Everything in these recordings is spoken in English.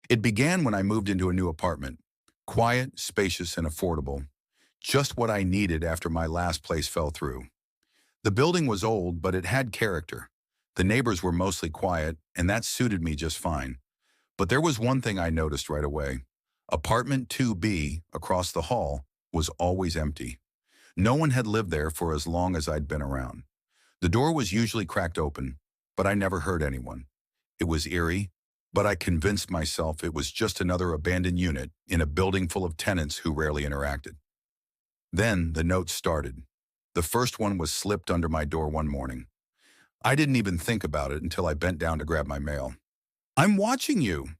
It began when I moved into a new apartment. Quiet, spacious, and affordable. Just what I needed after my last place fell through. The building was old, but it had character. The neighbors were mostly quiet, and that suited me just fine. But there was one thing I noticed right away. Apartment 2B, across the hall, was always empty. No one had lived there for as long as I'd been around. The door was usually cracked open, but I never heard anyone. It was eerie, but I convinced myself it was just another abandoned unit in a building full of tenants who rarely interacted. Then the notes started. The first one was slipped under my door one morning. I didn't even think about it until I bent down to grab my mail. "I'm watching you."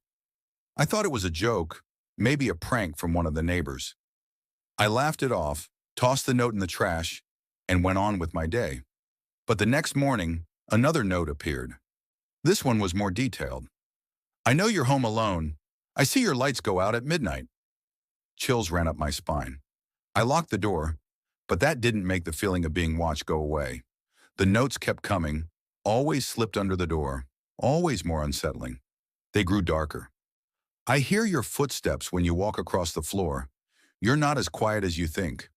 I thought it was a joke, maybe a prank from one of the neighbors. I laughed it off, tossed the note in the trash, and went on with my day. But the next morning, another note appeared. This one was more detailed. "I know you're home alone. I see your lights go out at midnight." Chills ran up my spine. I locked the door, but that didn't make the feeling of being watched go away. The notes kept coming, always slipped under the door, always more unsettling. They grew darker. "I hear your footsteps when you walk across the floor. You're not as quiet as you think."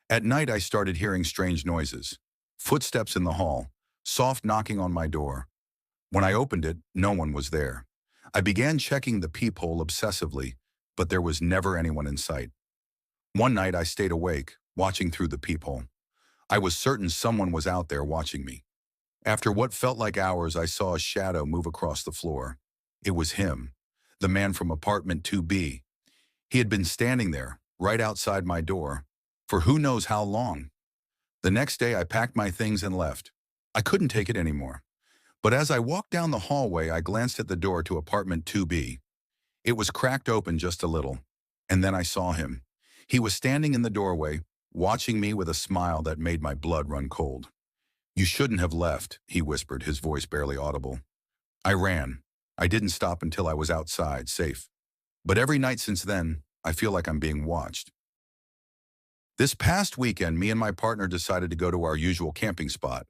At night, I started hearing strange noises. Footsteps in the hall, soft knocking on my door. When I opened it, no one was there. I began checking the peephole obsessively, but there was never anyone in sight. One night, I stayed awake, watching through the peephole. I was certain someone was out there watching me. After what felt like hours, I saw a shadow move across the floor. It was him, the man from apartment 2B. He had been standing there, right outside my door, for who knows how long. The next day, I packed my things and left. I couldn't take it anymore. But as I walked down the hallway, I glanced at the door to apartment 2B. It was cracked open just a little, and then I saw him. He was standing in the doorway, watching me with a smile that made my blood run cold. "You shouldn't have left," he whispered, his voice barely audible. I ran. I didn't stop until I was outside, safe. But every night since then, I feel like I'm being watched. This past weekend, me and my partner decided to go to our usual camping spot.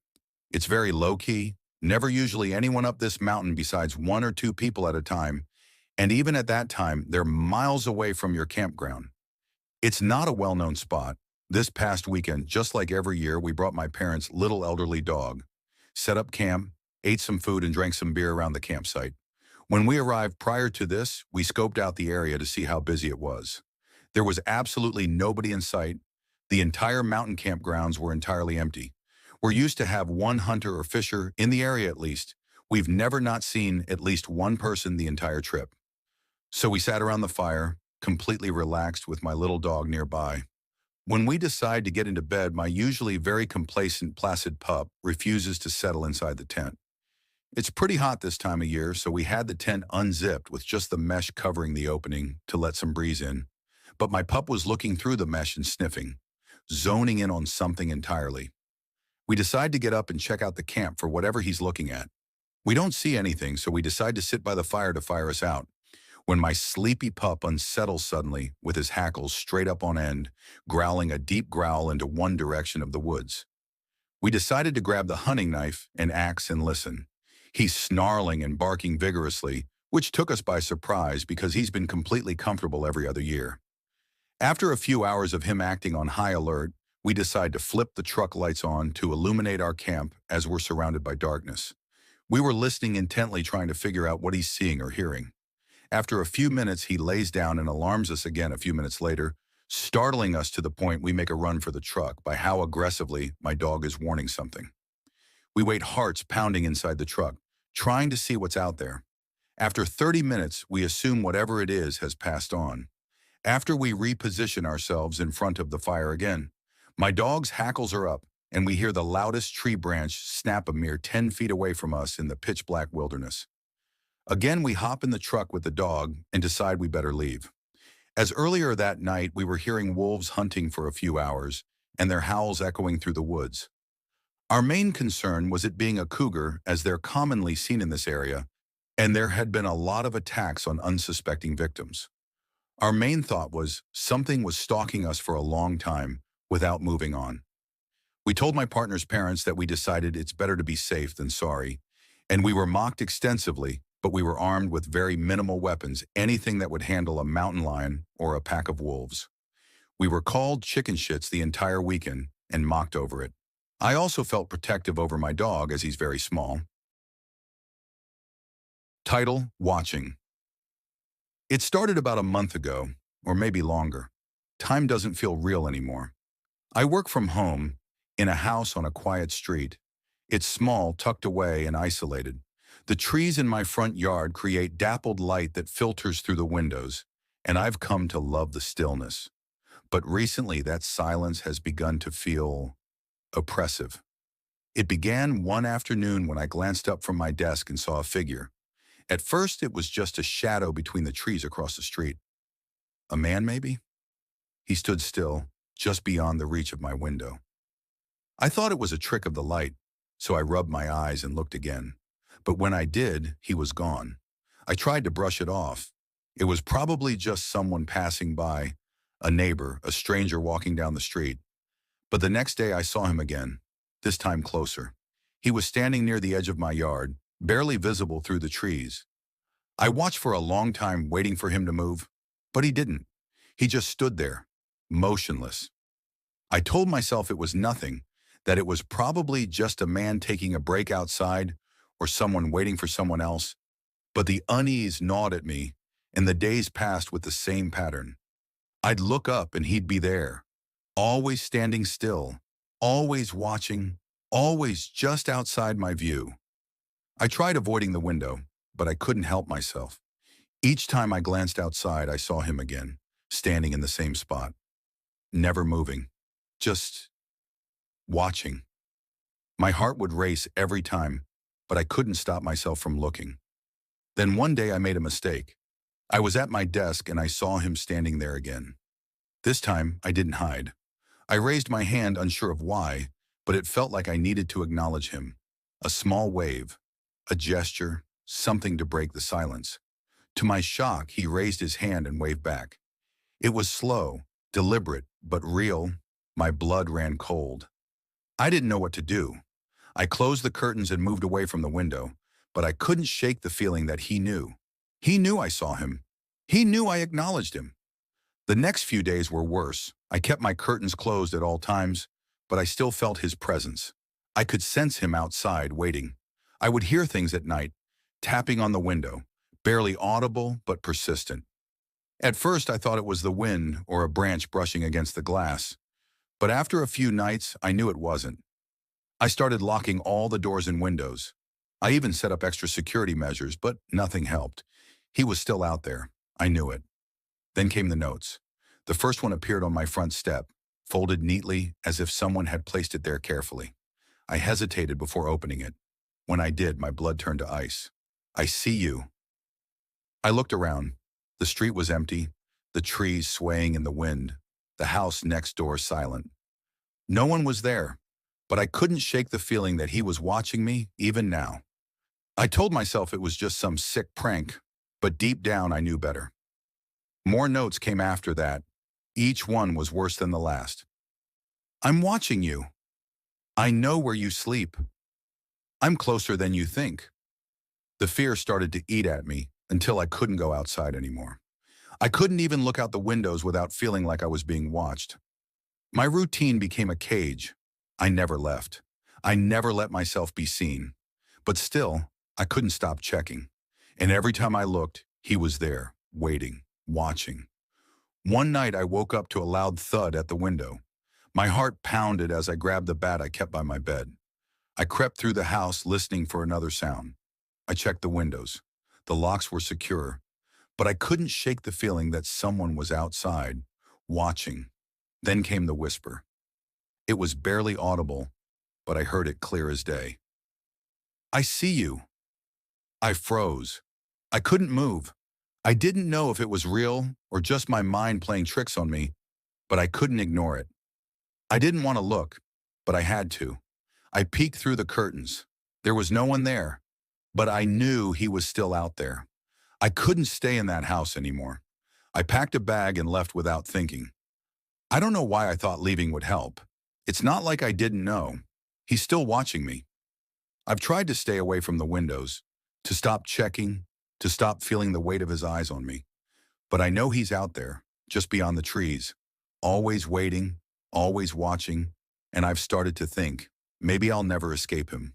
It's very low-key, never usually anyone up this mountain besides one or two people at a time, and even at that time, they're miles away from your campground. It's not a well-known spot. This past weekend, just like every year, we brought my parents' little elderly dog, set up camp, ate some food, and drank some beer around the campsite. When we arrived prior to this, we scoped out the area to see how busy it was. There was absolutely nobody in sight. The entire mountain campgrounds were entirely empty. We're used to have one hunter or fisher, in the area at least. We've never not seen at least one person the entire trip. So we sat around the fire, completely relaxed with my little dog nearby. When we decide to get into bed, my usually very complacent, placid pup refuses to settle inside the tent. It's pretty hot this time of year, so we had the tent unzipped with just the mesh covering the opening to let some breeze in. But my pup was looking through the mesh and sniffing, zoning in on something entirely. We decide to get up and check out the camp for whatever he's looking at. We don't see anything, so we decide to sit by the fire to fire us out. When my sleepy pup unsettles suddenly with his hackles straight up on end, growling a deep growl into one direction of the woods. We decided to grab the hunting knife and axe and listen. He's snarling and barking vigorously, which took us by surprise because he's been completely comfortable every other year. After a few hours of him acting on high alert, we decide to flip the truck lights on to illuminate our camp as we're surrounded by darkness. We were listening intently, trying to figure out what he's seeing or hearing. After a few minutes, he lays down and alarms us again a few minutes later, startling us to the point we make a run for the truck by how aggressively my dog is warning something. We wait, hearts pounding inside the truck, trying to see what's out there. After 30 minutes, we assume whatever it is has passed on. After we reposition ourselves in front of the fire again, my dog's hackles are up, and we hear the loudest tree branch snap a mere 10 feet away from us in the pitch-black wilderness. Again, we hop in the truck with the dog and decide we better leave. As earlier that night, we were hearing wolves hunting for a few hours, and their howls echoing through the woods. Our main concern was it being a cougar, as they're commonly seen in this area, and there had been a lot of attacks on unsuspecting victims. Our main thought was something was stalking us for a long time without moving on. We told my partner's parents that we decided it's better to be safe than sorry, and we were mocked extensively but we were armed with very minimal weapons, anything that would handle a mountain lion or a pack of wolves. We were called chicken shits the entire weekend and mocked over it. I also felt protective over my dog as he's very small. Title: Watching. It started about a month ago, or maybe longer. Time doesn't feel real anymore. I work from home, in a house on a quiet street. It's small, tucked away, and isolated. The trees in my front yard create dappled light that filters through the windows, and I've come to love the stillness. But recently, that silence has begun to feel oppressive. It began one afternoon when I glanced up from my desk and saw a figure. At first, it was just a shadow between the trees across the street. A man, maybe? He stood still, just beyond the reach of my window. I thought it was a trick of the light, so I rubbed my eyes and looked again. But when I did, he was gone. I tried to brush it off. It was probably just someone passing by, a neighbor, a stranger walking down the street. But the next day I saw him again, this time closer. He was standing near the edge of my yard, barely visible through the trees. I watched for a long time waiting for him to move, but he didn't. He just stood there, motionless. I told myself it was nothing, that it was probably just a man taking a break outside or someone waiting for someone else. But the unease gnawed at me, and the days passed with the same pattern. I'd look up and he'd be there, always standing still, always watching, always just outside my view. I tried avoiding the window, but I couldn't help myself. Each time I glanced outside, I saw him again, standing in the same spot, never moving, just watching. My heart would race every time, but I couldn't stop myself from looking. Then one day I made a mistake. I was at my desk and I saw him standing there again. This time, I didn't hide. I raised my hand, unsure of why, but it felt like I needed to acknowledge him. A small wave, a gesture, something to break the silence. To my shock, he raised his hand and waved back. It was slow, deliberate, but real. My blood ran cold. I didn't know what to do. I closed the curtains and moved away from the window, but I couldn't shake the feeling that he knew. He knew I saw him. He knew I acknowledged him. The next few days were worse. I kept my curtains closed at all times, but I still felt his presence. I could sense him outside, waiting. I would hear things at night, tapping on the window, barely audible but persistent. At first, I thought it was the wind or a branch brushing against the glass, but after a few nights, I knew it wasn't. I started locking all the doors and windows. I even set up extra security measures, but nothing helped. He was still out there. I knew it. Then came the notes. The first one appeared on my front step, folded neatly as if someone had placed it there carefully. I hesitated before opening it. When I did, my blood turned to ice. I see you. I looked around. The street was empty, the trees swaying in the wind, the house next door silent. No one was there, but I couldn't shake the feeling that he was watching me even now. I told myself it was just some sick prank, but deep down I knew better. More notes came after that. Each one was worse than the last. I'm watching you. I know where you sleep. I'm closer than you think. The fear started to eat at me until I couldn't go outside anymore. I couldn't even look out the windows without feeling like I was being watched. My routine became a cage. I never left. I never let myself be seen. But still, I couldn't stop checking. And every time I looked, he was there, waiting, watching. One night I woke up to a loud thud at the window. My heart pounded as I grabbed the bat I kept by my bed. I crept through the house listening for another sound. I checked the windows. The locks were secure, but I couldn't shake the feeling that someone was outside, watching. Then came the whisper. It was barely audible, but I heard it clear as day. I see you. I froze. I couldn't move. I didn't know if it was real or just my mind playing tricks on me, but I couldn't ignore it. I didn't want to look, but I had to. I peeked through the curtains. There was no one there, but I knew he was still out there. I couldn't stay in that house anymore. I packed a bag and left without thinking. I don't know why I thought leaving would help. It's not like I didn't know. He's still watching me. I've tried to stay away from the windows, to stop checking, to stop feeling the weight of his eyes on me. But I know he's out there, just beyond the trees, always waiting, always watching, and I've started to think, maybe I'll never escape him.